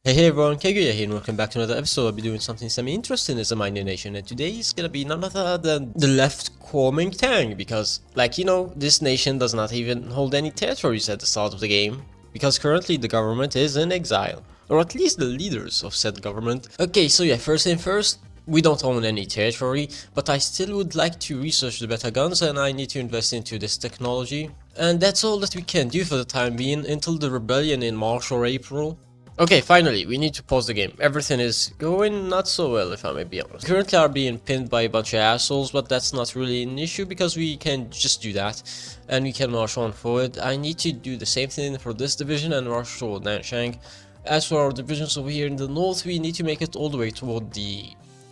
Hey everyone, Kaguya here and welcome back to another episode. I'll be doing something semi-interesting as a minor nation, and today is gonna be none other than the left Kuomintang, because this nation does not even hold any territories at the start of the game, because currently the government is in exile, or at least the leaders of said government. Okay, so yeah, first thing first, we don't own any territory, but I still would like to research the better guns and I need to invest into this technology. And that's all that we can do for the time being until the rebellion in March or April. Okay, finally, we need to pause the game. Everything is going not so well, if I may be honest. Currently are being pinned by a bunch of assholes, but that's not really an issue because we can just do that and we can march on forward. I need to do the same thing for this division and rush toward Nanshang. As for our divisions over here in the north, we need to make it all the way toward the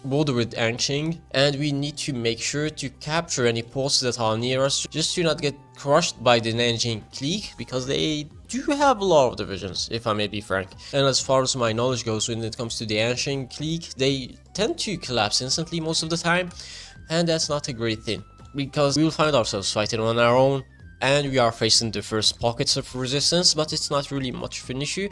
border with Anqing, and we need to make sure to capture any ports that are near us just to not get crushed by the Nanjing clique, because they do have a lot of divisions, if I may be frank. And as far as my knowledge goes, when it comes to the Anqing clique, they tend to collapse instantly most of the time, and that's not a great thing, because we will find ourselves fighting on our own and we are facing the first pockets of resistance, but it's not really much of an issue.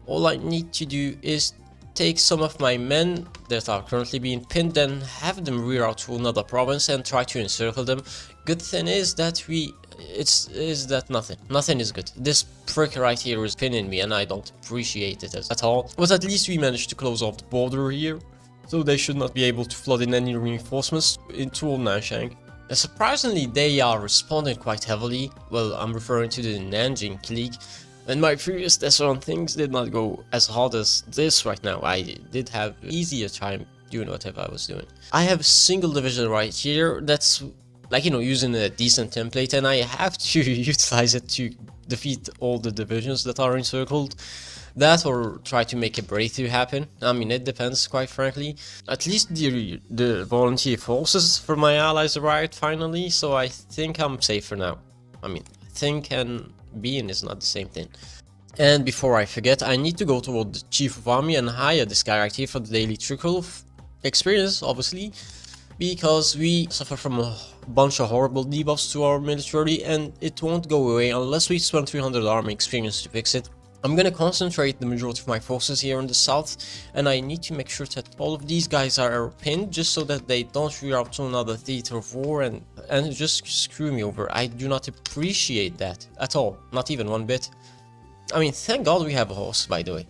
All I need to do is take some of my men that are currently being pinned and have them rear out to another province and try to encircle them. Good thing is that nothing is good. This prick right here is pinning me and I don't appreciate it at all. But at least we managed to close off the border here, so they should not be able to flood in any reinforcements into Nanshang. And surprisingly, they are responding quite heavily. Well, I'm referring to the Nanjing clique. And my previous test on things did not go as hard as this right now. I did have easier time doing whatever I was doing. I have a single division right here that's using a decent template, and I have to utilize it to defeat all the divisions that are encircled. That or try to make a breakthrough happen. I mean, it depends, quite frankly. At least the volunteer forces for my allies arrived finally, so I think I'm safe for now. I mean, think and being is not the same thing. And before I forget, I need to go toward the chief of army and hire this guy right here for the daily trickle of experience, obviously, because we suffer from a bunch of horrible debuffs to our military and it won't go away unless we spend 300 army experience to fix it. I'm gonna concentrate the majority of my forces here in the south, and I need to make sure that all of these guys are pinned just so that they don't rear out to another theater of war and just screw me over. I do not appreciate that at all, not even one bit. I mean, thank God we have a horse, by the way.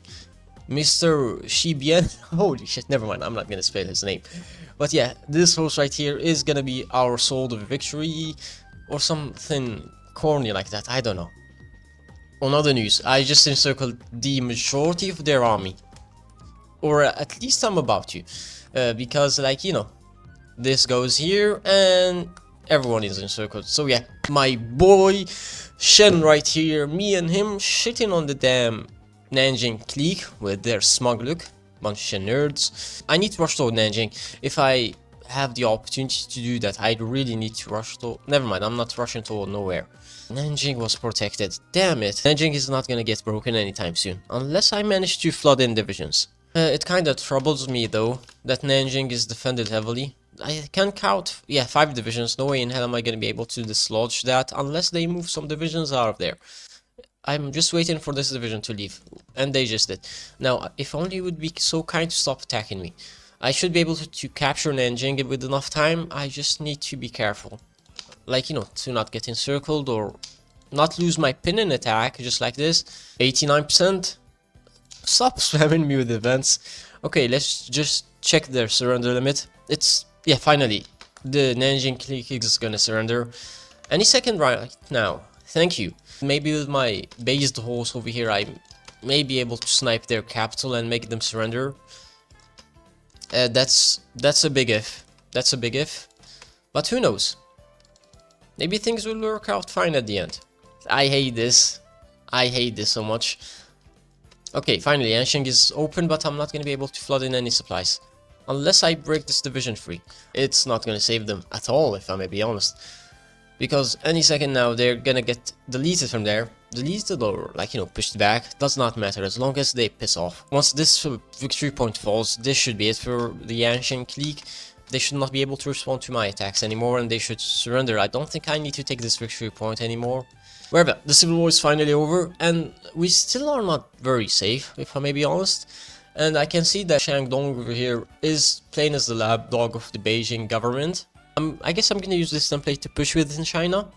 Mr. Shibian, holy shit, never mind, I'm not gonna spell his name. But yeah, this horse right here is gonna be our sword of victory, or something corny like that, I don't know. On other news, I just encircled the majority of their army. Or at least I'm about to. Because, this goes here and everyone is encircled. So yeah, my boy Shen right here, me and him shitting on the damn Nanjing clique with their smug look. Bunch of nerds. I need to rush toward Nanjing. If I have the opportunity to do that, I really need to rush to. Never mind, I'm not rushing toward nowhere. Nanjing was protected. Damn it. Nanjing is not gonna get broken anytime soon, unless I manage to flood in divisions. It kinda troubles me though, that Nanjing is defended heavily. I can count, 5 divisions. No way in hell am I gonna be able to dislodge that unless they move some divisions out of there. I'm just waiting for this division to leave, and they just did. Now, if only you would be so kind to stop attacking me. I should be able to capture Nanjing with enough time. I just need to be careful. To not get encircled or not lose my pin in attack, just like this. 89%. Stop spamming me with events. Okay, let's just check their surrender limit. Finally, the Nanjing clique is gonna surrender any second right now. Thank you. Maybe with my based horse over here, I may be able to snipe their capital and make them surrender. That's a big if. That's a big if. But who knows? Maybe things will work out fine at the end. I hate this. I hate this so much. Okay, finally, Ansheng is open, but I'm not going to be able to flood in any supplies. Unless I break this division free. It's not going to save them at all, if I may be honest. Because any second now, they're going to get deleted from there. Deleted or, pushed back. Does not matter, as long as they piss off. Once this victory point falls, this should be it for the Ansheng clique. They should not be able to respond to my attacks anymore, and they should surrender. I don't think I need to take this victory point anymore. Wherever, the civil war is finally over, and we still are not very safe, if I may be honest. And I can see that Shandong over here is playing as the lapdog of the Beijing government. I guess I'm gonna use this template to push within China.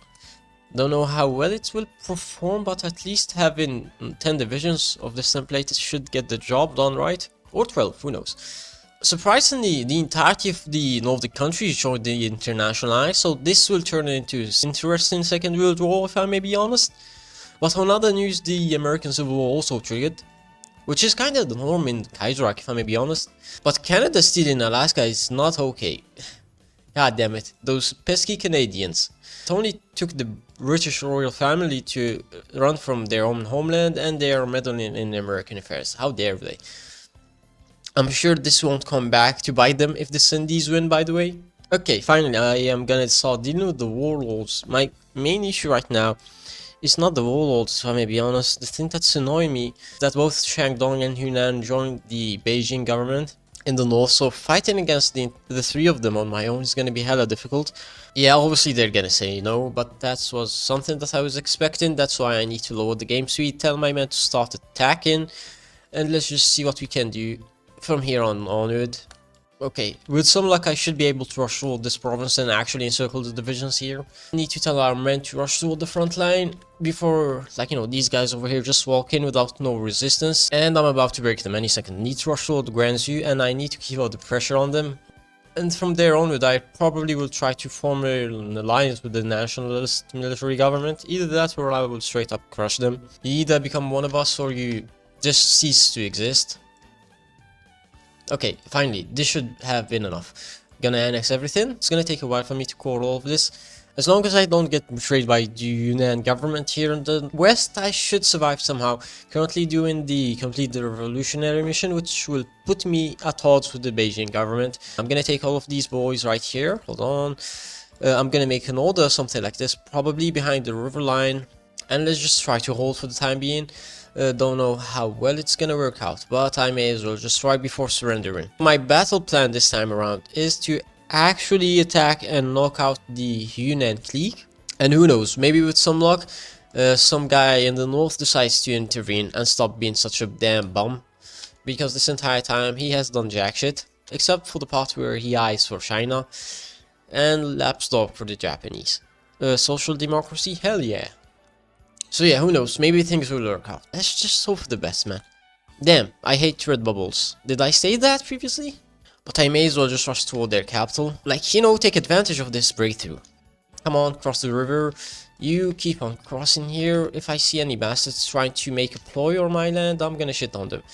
Don't know how well it will perform, but at least having 10 divisions of this template should get the job done, right? Or 12, who knows. Surprisingly, the entirety of the Nordic countries joined the International Alliance, so this will turn into an interesting Second World War, if I may be honest. But on other news, the American Civil War also triggered, which is kinda the norm in Kaiserreich, if I may be honest. But Canada stealing Alaska is not okay. God damn it, those pesky Canadians. It only took the British royal family to run from their own homeland, and they are meddling in American affairs. How dare they? I'm sure this won't come back to bite them if the Cindies win, by the way. Okay, finally, I am gonna start dealing with the warlords. My main issue right now is not the warlords, if I may be honest. The thing that's annoying me is that both Shandong and Hunan joined the Beijing government in the north, so fighting against the three of them on my own is gonna be hella difficult. Yeah, obviously they're gonna say no, but that was something that I was expecting. That's why I need to lower the game speed, tell my men to start attacking, and let's just see what we can do from here onward. Okay, with some luck I should be able to rush toward this province and actually encircle the divisions here. I need to tell our men to rush toward the front line before, like, you know, these guys over here just walk in without no resistance. And I'm about to break them any second. I need to rush toward the Guangzhou, and I need to keep out the pressure on them. And from there onward, I probably will try to form an alliance with the nationalist military government. Either that or I will straight up crush them. You either become one of us or you just cease to exist. Okay, finally, this should have been enough. Gonna annex everything. It's gonna take a while for me to core all of this. As long as I don't get betrayed by the Hunan government here in the west, I should survive somehow. Currently doing the complete the revolutionary mission, which will put me at odds with the Beijing government. I'm gonna take all of these boys right here. Hold on. I'm gonna make an order, something like this, probably behind the river line. And let's just try to hold for the time being. Don't know how well it's gonna work out, but I may as well just try before surrendering. My battle plan this time around is to actually attack and knock out the Hunan clique. And who knows, maybe with some luck, some guy in the north decides to intervene and stop being such a damn bum. Because this entire time he has done jack shit, except for the part where he eyes for China and lapdog for the Japanese. Social democracy? Hell yeah. So yeah, who knows, maybe things will work out. Let's just hope for the best, man. Damn, I hate red bubbles. Did I say that previously? But I may as well just rush toward their capital. Like, you know, take advantage of this breakthrough. Come on, cross the river. You keep on crossing here. If I see any bastards trying to make a ploy on my land, I'm gonna shit on them.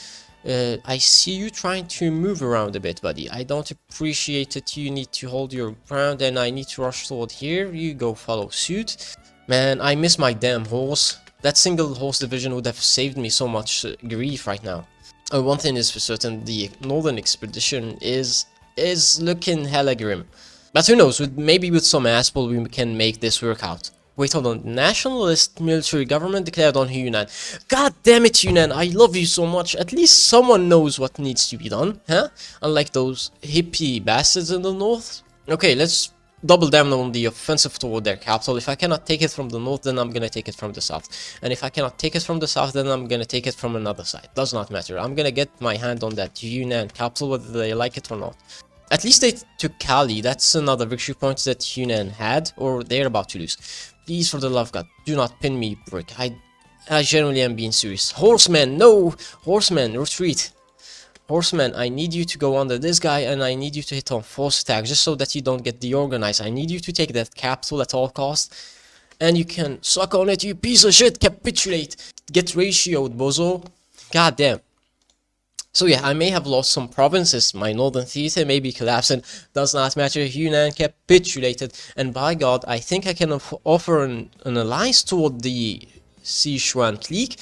I see you trying to move around a bit, buddy. I don't appreciate it. You need to hold your ground, and I need to rush toward here. You go follow suit. Man, I miss my damn horse. That single horse division would have saved me so much grief right now. One thing is for certain, the northern expedition is looking hella grim. But who knows, maybe with some asshole we can make this work out. Wait, hold on. Nationalist military government declared on Hunan. God damn it, Hunan, I love you so much. At least someone knows what needs to be done, huh? Unlike those hippie bastards in the north. Okay, let's double down on the offensive toward their capital. If I cannot take it from the north, then I'm gonna take it from the south. And if I cannot take it from the south, then I'm gonna take it from another side. Does not matter. I'm gonna get my hand on that Hunan capital, whether they like it or not. At least they took Cali. That's another victory point that Hunan had, or they're about to lose. Please, for the love of God, do not pin me, brick. I genuinely am being serious. Horsemen, no! Horsemen, retreat. Horsemen, I need you to go under this guy, and I need you to hit on force attack, just so that you don't get deorganized. I need you to take that capital at all costs, and you can suck on it, you piece of shit, capitulate. Get ratioed, bozo. God damn. So yeah, I may have lost some provinces, my northern theater may be collapsing, does not matter, Hunan capitulated, and by God, I think I can offer an alliance toward the Sichuan clique,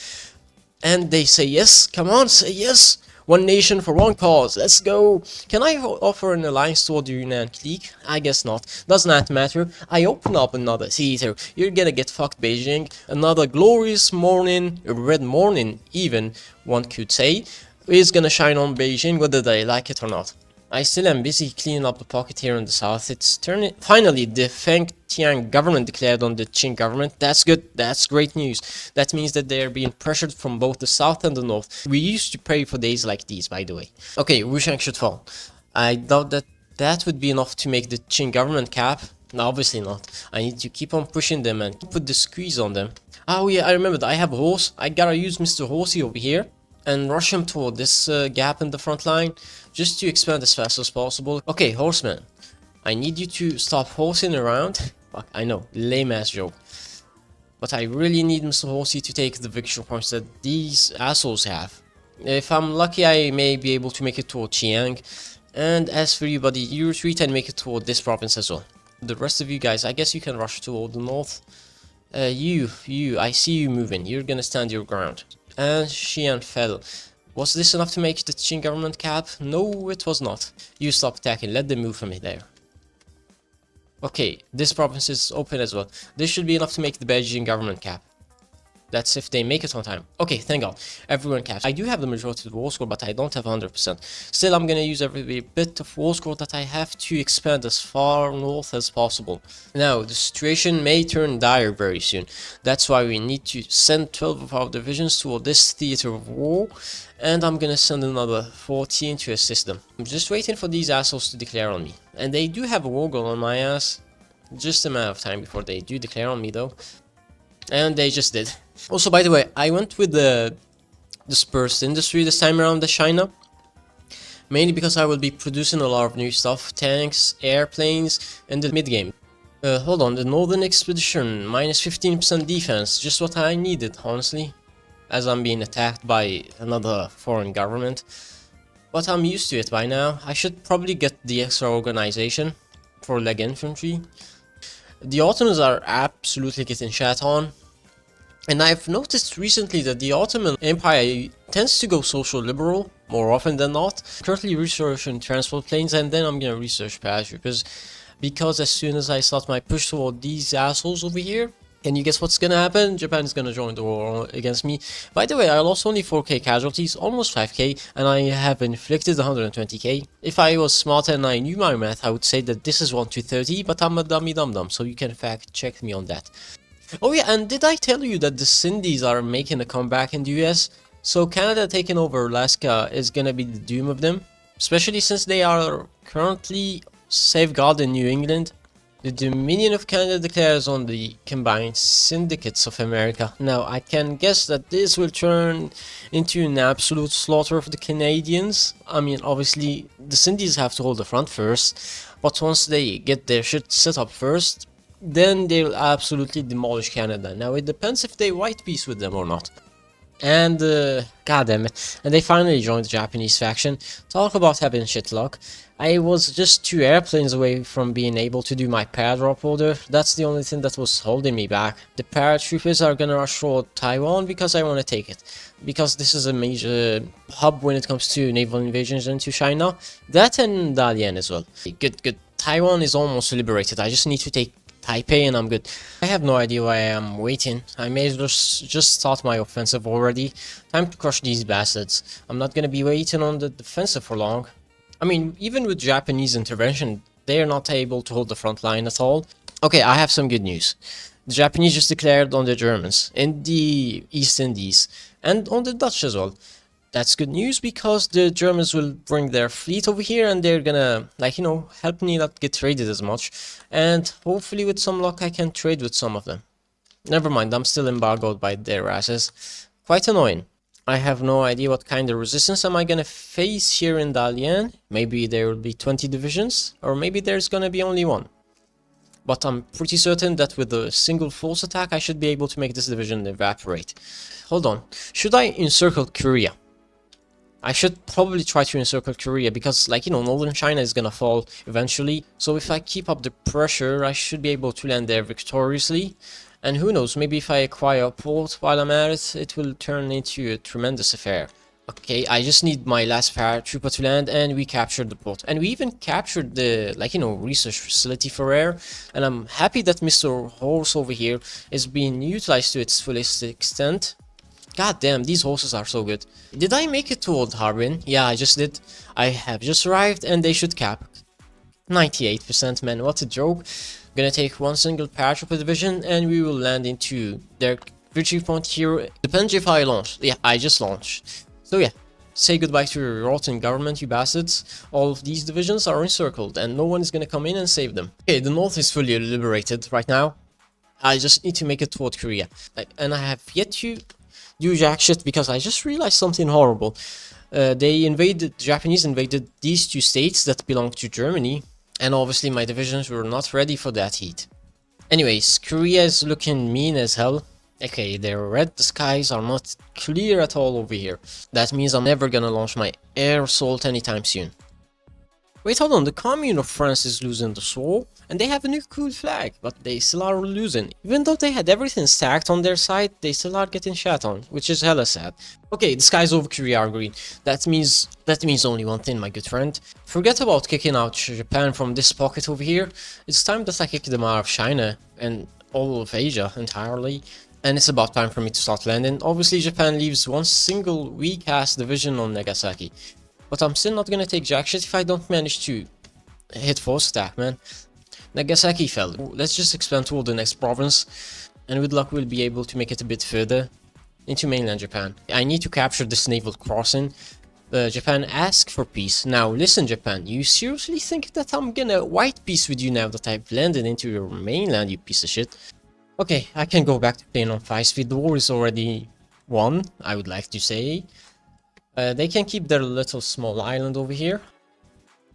and they say yes, come on, say yes, one nation for one cause, let's go. Can I offer an alliance toward the Hunan clique? I guess not, does not matter, I open up another theater, you're gonna get fucked, Beijing, another glorious morning, a red morning even, one could say, is gonna shine on Beijing whether they like it or not. I still am busy cleaning up the pocket here in the south. It's turning. Finally, the Feng Tian government declared on the Qing government. That's good. That's great news. That means that they are being pressured from both the south and the north. We used to pray for days like these, by the way. Okay, Wushang should fall. I doubt that that would be enough to make the Qing government cap. No, obviously not. I need to keep on pushing them and put the squeeze on them. Oh yeah, I remembered. I have a horse. I gotta use Mr. Horsey over here and rush him toward this gap in the front line, just to expand as fast as possible. Okay, horseman, I need you to stop horsing around. Fuck, I know, lame ass joke. But I really need Mr. Horsey to take the victory points that these assholes have. If I'm lucky, I may be able to make it toward Chiang. And as for you, buddy, you retreat and make it toward this province as well. The rest of you guys, I guess you can rush toward the north. You, I see you moving. You're gonna stand your ground. And Xi'an fell. Was this enough to make the Qing government cap? No, it was not. You stop attacking, let them move from there. Okay, this province is open as well. This should be enough to make the Beijing government cap. That's if they make it on time. Okay, thank God. Everyone caps. I do have the majority of the war score, but I don't have 100%. Still, I'm gonna use every bit of war score that I have to expand as far north as possible. Now, the situation may turn dire very soon. That's why we need to send 12 of our divisions toward this theater of war. And I'm gonna send another 14 to assist them. I'm just waiting for these assholes to declare on me. And they do have a war goal on my ass. Just a matter of time before they do declare on me though. And they just did. Also, by the way, I went with the dispersed industry this time around to China. Mainly because I will be producing a lot of new stuff. Tanks, airplanes, and the mid-game. Hold on, the Northern Expedition, minus 15% defense. Just what I needed, honestly. As I'm being attacked by another foreign government. But I'm used to it by now. I should probably get the extra organization for leg infantry. The Ottomans are absolutely getting shat on. And I've noticed recently that the Ottoman Empire tends to go social liberal more often than not. Currently researching transport planes, and then I'm gonna research paratroopers. Because as soon as I start my push toward these assholes over here, can you guess what's gonna happen? Japan is gonna join the war against me. By the way, I lost only 4k casualties, almost 5k, and I have inflicted 120k. If I was smart and I knew my math, I would say that this is 1 to 30, but I'm a dummy dum-dum, so you can fact check me on that. Oh yeah, and did I tell you that the Sindhis are making a comeback in the US? So Canada taking over Alaska is gonna be the doom of them, especially since they are currently safeguarded in New England. The Dominion of Canada declares on the combined syndicates of America. Now, I can guess that this will turn into an absolute slaughter of the Canadians. I mean, obviously, the Sindhis have to hold the front first, but once they get their shit set up first, then they'll absolutely demolish Canada. Now, it depends if they white peace with them or not. And, god damn it, and they finally joined the Japanese faction. Talk about having shit luck. I was just 2 airplanes away from being able to do my paradrop order. That's the only thing that was holding me back. The paratroopers are gonna rush toward Taiwan because I want to take it. Because this is a major hub when it comes to naval invasions into China. That and Dalian as well. Good. Taiwan is almost liberated. I just need to take Taipei and I'm good. I have no idea why I am waiting. I may as well just start my offensive already. Time to crush these bastards. I'm not gonna be waiting on the defensive for long. I mean, even with Japanese intervention, they are not able to hold the front line at all. Okay, I have some good news. The Japanese just declared on the Germans in the East Indies and on the Dutch as well. That's good news because the Germans will bring their fleet over here and they're gonna, like, you know, help me not get traded as much. And hopefully with some luck I can trade with some of them. Never mind, I'm still embargoed by their asses. Quite annoying. I have no idea what kind of resistance am I gonna face here in Dalian. Maybe there will be 20 divisions, or maybe there's gonna be only 1. But I'm pretty certain that with a single force attack I should be able to make this division evaporate. Hold on, should I encircle Korea? I should probably try to encircle Korea because, like, you know, northern China is gonna fall eventually. So if I keep up the pressure, I should be able to land there victoriously. And who knows, maybe if I acquire a port while I'm at it, it will turn into a tremendous affair. Okay, I just need my last paratrooper to land and we captured the port. And we even captured the, like, you know, research facility for air. And I'm happy that Mr. Horse over here is being utilized to its fullest extent. God damn, these horses are so good. Did I make it to Old Harbin? Yeah, I just did. I have just arrived and they should cap. 98%, man, what a joke. I'm gonna take one single paratrooper division and we will land into their victory point here. Depends if I launch. Yeah, I just launched. So yeah, say goodbye to your rotten government, you bastards. All of these divisions are encircled and no one is gonna come in and save them. Okay, the north is fully liberated right now. I just need to make it toward Korea. And I have yet to do jack shit because I just realized something horrible. The Japanese invaded these two states that belong to Germany, and obviously my divisions were not ready for that heat. Anyways, Korea is looking mean as hell. Okay, they're red, the skies are not clear at all over here. That means I'm never gonna launch my air assault anytime soon. Wait, hold on, the Commune of France is losing the war, and they have a new cool flag, but they still are losing. Even though they had everything stacked on their side, they still are getting shat on, which is hella sad. Okay, the skies over Korea are green. That means only one thing, my good friend. Forget about kicking out Japan from this pocket over here. It's time that I kick them out of China and all of Asia entirely. And it's about time for me to start landing. Obviously, Japan leaves one single weak-ass division on Nagasaki. But I'm still not gonna take jack shit if I don't manage to hit force attack, man. Nagasaki fell. Let's just expand toward the next province, and with luck we'll be able to make it a bit further into mainland Japan. I need to capture this naval crossing. Japan asked for peace. Now listen, Japan, you seriously think that I'm gonna white peace with you now that I've landed into your mainland, you piece of shit? Okay, I can go back to playing on 5 speed. The war is already won, I would like to say. They can keep their little small island over here.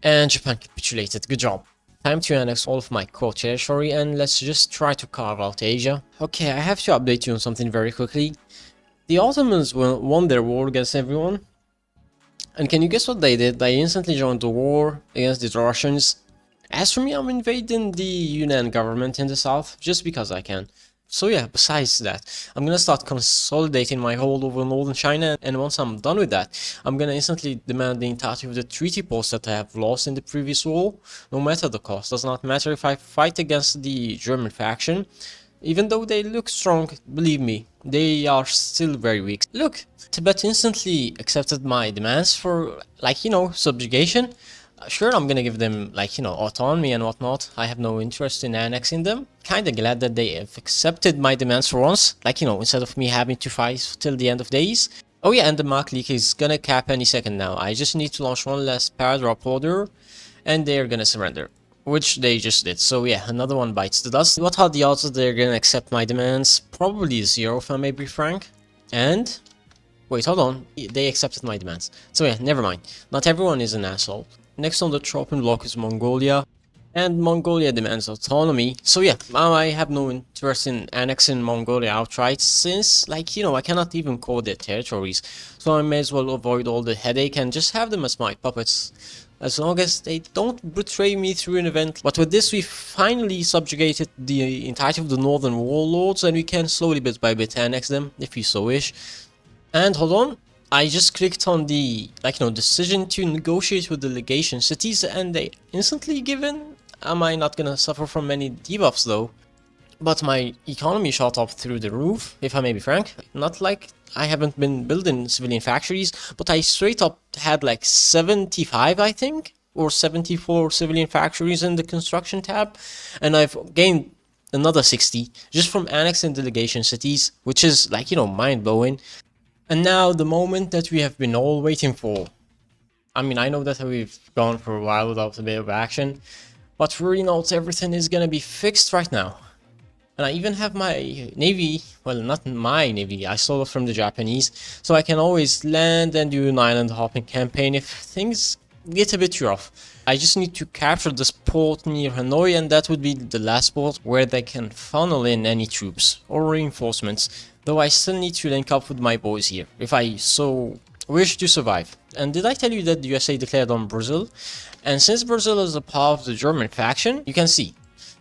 And Japan capitulated. Good job. Time to annex all of my core territory and let's just try to carve out Asia. Okay, I have to update you on something very quickly. The Ottomans won their war against everyone. And can you guess what they did? They instantly joined the war against the Russians. As for me, I'm invading the Hunan government in the south just because I can. So yeah, besides that, I'm gonna start consolidating my hold over northern China, and once I'm done with that, I'm gonna instantly demand the entirety of the treaty posts that I have lost in the previous war, no matter the cost. Does not matter if I fight against the German faction. Even though they look strong, believe me, they are still very weak. Look, Tibet instantly accepted my demands for, like, you know, subjugation. Sure, I'm gonna give them, like, you know, autonomy and whatnot. I have no interest in annexing them. Kinda glad that they have accepted my demands for once. Like, you know, instead of me having to fight till the end of days. Oh yeah, and the Mark leak is gonna cap any second now. I just need to launch one last paradrop order, and they're gonna surrender. Which they just did. So yeah, another one bites the dust. What are the odds that they're gonna accept my demands? Probably 0 if I may be frank. And... wait, hold on. They accepted my demands. So yeah, never mind. Not everyone is an asshole. Next on the chopping block is Mongolia, and Mongolia demands autonomy. So yeah, I have no interest in annexing Mongolia outright, since, like, you know, I cannot even call their territories. So I may as well avoid all the headache and just have them as my puppets, as long as they don't betray me through an event. But with this, we finally subjugated the entirety of the northern warlords, and we can slowly bit by bit annex them, if you so wish. And hold on. I just clicked on the, like, you know, decision to negotiate with the legation cities, and they instantly given. Am I not gonna suffer from many debuffs though? But my economy shot up through the roof, if I may be frank. Not like I haven't been building civilian factories, but I straight up had like 75, I think, or 74 civilian factories in the construction tab, and I've gained another 60 just from annexing delegation cities, which is, like, you know, mind-blowing. And now the moment that we have been all waiting for. I mean, I know that we've gone for a while without a bit of action, but for Renault, everything is gonna be fixed right now. And I even have my navy, well, not my navy, I stole it from the Japanese, so I can always land and do an island hopping campaign if things get a bit rough. I just need to capture this port near Hanoi, and that would be the last port where they can funnel in any troops or reinforcements. Though I still need to link up with my boys here, if I so wish to survive. And did I tell you that the USA declared on Brazil? And since Brazil is a part of the German faction, you can see,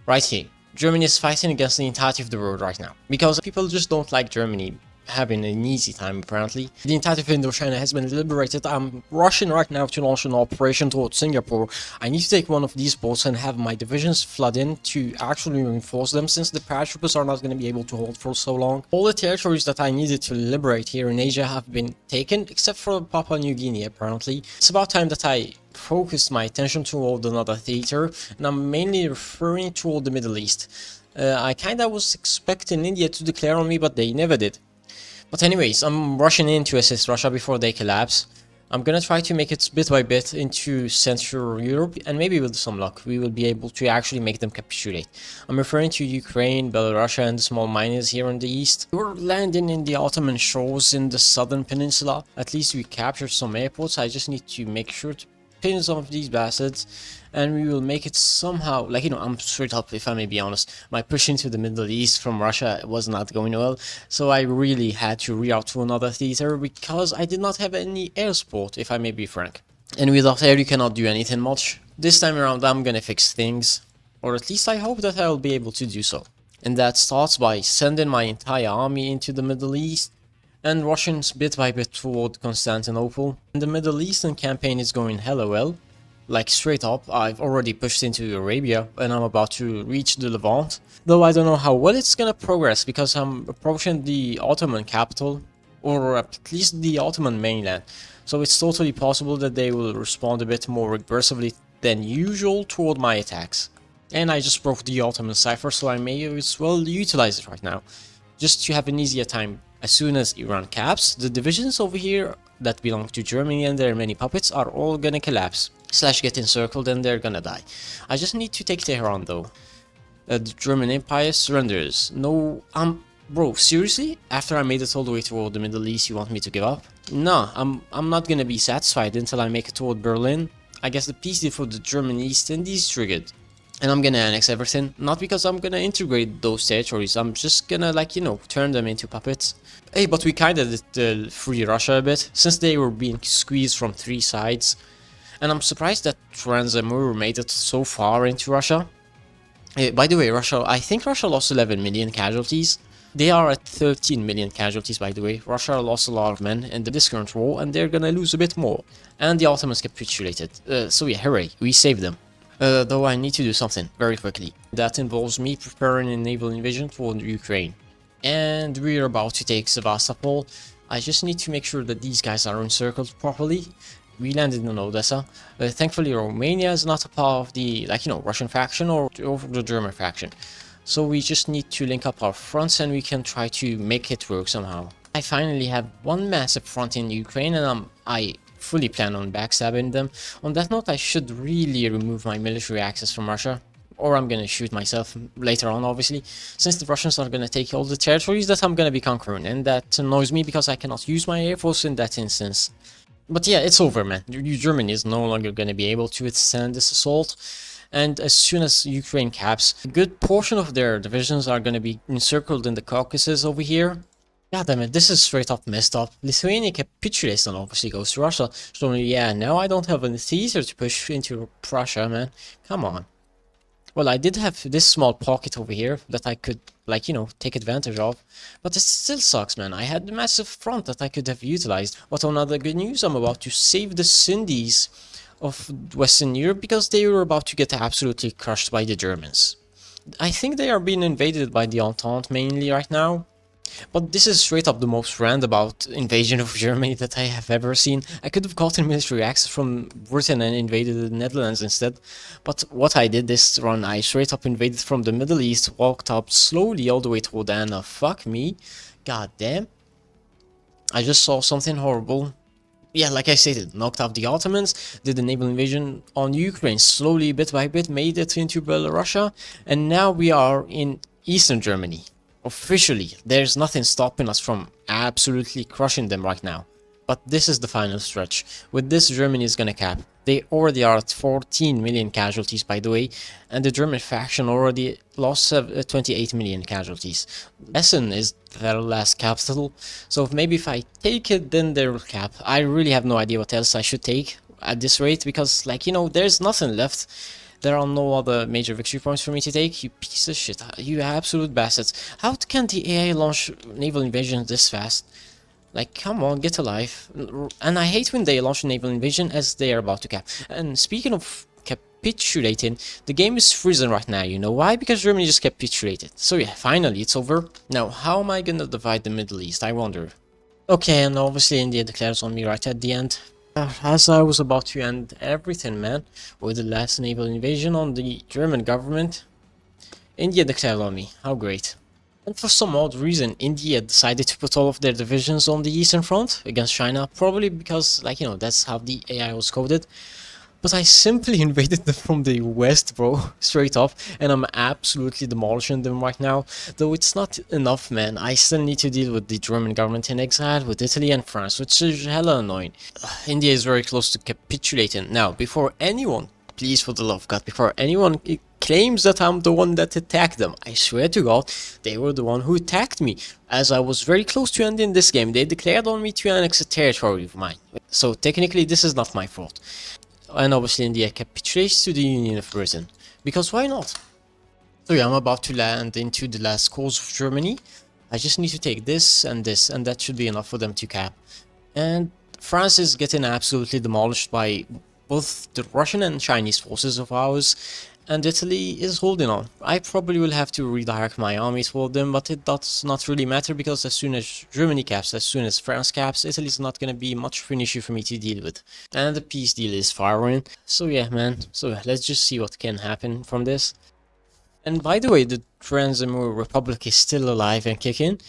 right here, Germany is fighting against the entirety of the world right now. Because people just don't like Germany. having an easy time apparently. The entirety of Indochina has been liberated. I'm rushing right now to launch an operation towards Singapore. I need to take one of these boats and have my divisions flood in to actually reinforce them, since the paratroopers are not going to be able to hold for so long. All the territories that I needed to liberate here in Asia have been taken, except for Papua New Guinea apparently. It's about time that I focused my attention toward another theater, and I'm mainly referring toward the Middle East. I kinda was expecting India to declare on me, but they never did. But anyways, I'm rushing in to assist Russia before they collapse. I'm gonna try to make it bit by bit into Central Europe, and maybe with some luck we will be able to actually make them capitulate. I'm referring to Ukraine, Belarus and the small miners here in the east. We're landing in the Ottoman shores in the southern peninsula. At least we captured some airports. I just need to make sure to pin some of these bastards, and we will make it somehow. Like, you know, I'm straight up, if I may be honest, my push into the Middle East from Russia was not going well, so I really had to reroute to another theater because I did not have any air support, if I may be frank. And without air you cannot do anything much. This time around I'm gonna fix things, or at least I hope that I'll be able to do so. And that starts by sending my entire army into the Middle East and rushing bit by bit toward Constantinople. And the Middle Eastern campaign is going hella well. Like, straight up, I've already pushed into Arabia and I'm about to reach the Levant. Though I don't know how well it's gonna progress, because I'm approaching the Ottoman capital, or at least the Ottoman mainland. So it's totally possible that they will respond a bit more aggressively than usual toward my attacks. And I just broke the Ottoman cipher, so I may as well utilize it right now, just to have an easier time. As soon as Iran caps, the divisions over here that belong to Germany and their many puppets are all gonna collapse, / get encircled, and they're gonna die. I just need to take Tehran though. The German Empire surrenders. No, bro, seriously? After I made it all the way toward the Middle East, you want me to give up? Nah, I'm not gonna be satisfied until I make it toward Berlin. I guess the peace deal for the German East Indies triggered. And I'm gonna annex everything, not because I'm gonna integrate those territories, I'm just gonna, like, you know, turn them into puppets. Hey, but we kinda did free Russia a bit, since they were being squeezed from 3 sides. And I'm surprised that Transamur made it so far into Russia. By the way, I think Russia lost 11 million casualties. They are at 13 million casualties, by the way. Russia lost a lot of men in this current war, and they're gonna lose a bit more. And the Ottomans capitulated. So yeah, hooray, we saved them. Though I need to do something very quickly. That involves me preparing a naval invasion toward Ukraine. And we're about to take Sevastopol. I just need to make sure that these guys are encircled properly. We landed in Odessa. Thankfully Romania is not a part of the, like, you know, Russian faction or the German faction. So we just need to link up our fronts and we can try to make it work somehow. I finally have one massive front in Ukraine, and I fully plan on backstabbing them. On that note, I should really remove my military access from Russia, or I'm gonna shoot myself later on, obviously, since the Russians are gonna take all the territories that I'm gonna be conquering, and that annoys me because I cannot use my air force in that instance. But yeah, it's over, man. Germany is no longer gonna be able to withstand this assault, and as soon as Ukraine caps, a good portion of their divisions are gonna be encircled in the Caucasus over here. God damn it, this is straight up messed up. Lithuania capitulates and obviously goes to Russia. So yeah, now I don't have any theater to push into Prussia, man. Come on. Well, I did have this small pocket over here that I could, like, you know, take advantage of. But it still sucks, man. I had a massive front that I could have utilized. But on other good news, I'm about to save the Sindhis of Western Europe because they were about to get absolutely crushed by the Germans. I think they are being invaded by the Entente mainly right now. But this is straight up the most roundabout invasion of Germany that I have ever seen. I could have gotten military access from Britain and invaded the Netherlands instead. But what I did this run, I straight up invaded from the Middle East, walked up slowly all the way toward Anna. Fuck me. God damn. I just saw something horrible. Yeah, like I stated, knocked out the Ottomans, did a naval invasion on Ukraine, slowly, bit by bit, made it into Belarus, and now we are in Eastern Germany. Officially, there's nothing stopping us from absolutely crushing them right now. But this is the final stretch. With this, Germany is gonna cap. They already are at 14 million casualties, by the way, and the German faction already lost 28 million casualties. Essen is their last capital, so maybe if I take it, then they will cap. I really have no idea what else I should take at this rate, because, like, you know, there's nothing left. there are no other major victory points for me to take. You piece of shit. You absolute bastards. How can the AI launch naval invasion this fast? Like, come on, get alive. And I hate when they launch a naval invasion as they are about to cap. And speaking of capitulating, the game is frozen right now. You know why? Because Germany just capitulated. So yeah, finally it's over. Now, how am I gonna divide the Middle East, I wonder? Okay, and obviously India declares on me right at the end. As I was about to end everything, man, with the last naval invasion on the German government, India declared on me. How great. And for some odd reason, India decided to put all of their divisions on the Eastern Front against China, probably because, like, you know, that's how the AI was coded. But I simply invaded them from the west, bro, straight up, and I'm absolutely demolishing them right now. Though it's not enough, man. I still need to deal with the German government in exile, with Italy and France, which is hella annoying. India is very close to capitulating. Now, before anyone, please for the love of God, before anyone claims that I'm the one that attacked them, I swear to God, they were the one who attacked me. As I was very close to ending this game, they declared on me to annex a territory of mine. So technically, this is not my fault. And obviously India capitulates to the Union of Britain, because why not? So yeah, I'm about to land into the last cause of Germany. I just need to take this, and that should be enough for them to cap. And France is getting absolutely demolished by both the Russian and Chinese forces of ours, and Italy is holding on. I probably will have to redirect my army toward them, but it does not really matter, because as soon as Germany caps, as soon as France caps, Italy is not gonna be much of an issue for me to deal with. And the peace deal is firing. So yeah, man. So let's just see what can happen from this. And by the way, the Transamur Republic is still alive and kicking.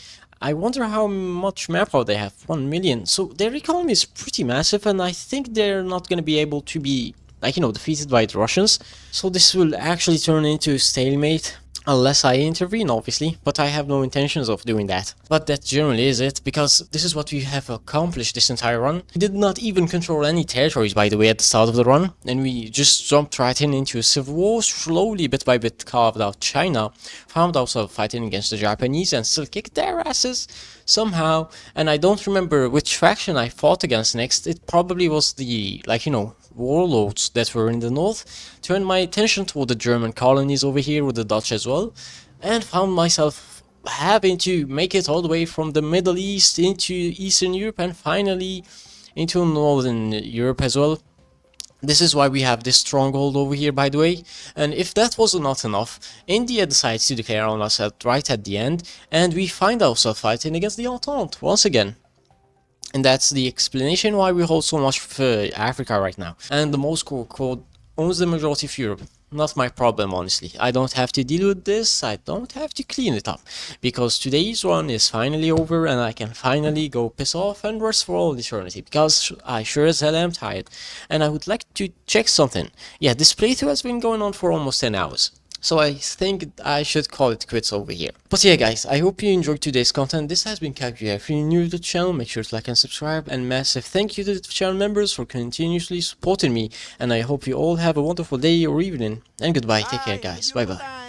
I wonder how much manpower they have. 1 million. So their economy is pretty massive, and I think they're not gonna be able to be, like, you know, defeated by the Russians. So this will actually turn into a stalemate, unless I intervene, obviously, but I have no intentions of doing that. But that generally is it, because this is what we have accomplished this entire run. We did not even control any territories, by the way, at the start of the run, and we just jumped right into a civil war, slowly, bit by bit, carved out China, found ourselves fighting against the Japanese, and still kicked their asses somehow. And I don't remember which faction I fought against next. It probably was the, like, you know, warlords that were in the north. Turned my attention toward the German colonies over here with the Dutch as well, and found myself having to make it all the way from the Middle East into Eastern Europe, and finally into Northern Europe as well. This is why we have this stronghold over here, by the way. And if that was not enough, India decides to declare on us right at the end, and we find ourselves fighting against the Entente once again. And that's the explanation why we hold so much for Africa right now. And the Moscow Accord owns the majority of Europe. Not my problem, honestly. I don't have to deal with this, I don't have to clean it up. Because today's run is finally over, and I can finally go piss off and rest for all eternity. Because I sure as hell am tired. And I would like to check something. Yeah, this playthrough has been going on for almost 10 hours. So I think I should call it quits over here. But yeah, guys, I hope you enjoyed today's content. This has been Kaku. If you're new to the channel, make sure to like and subscribe. And massive thank you to the channel members for continuously supporting me. And I hope you all have a wonderful day or evening. And goodbye. Take care, guys. Bye bye.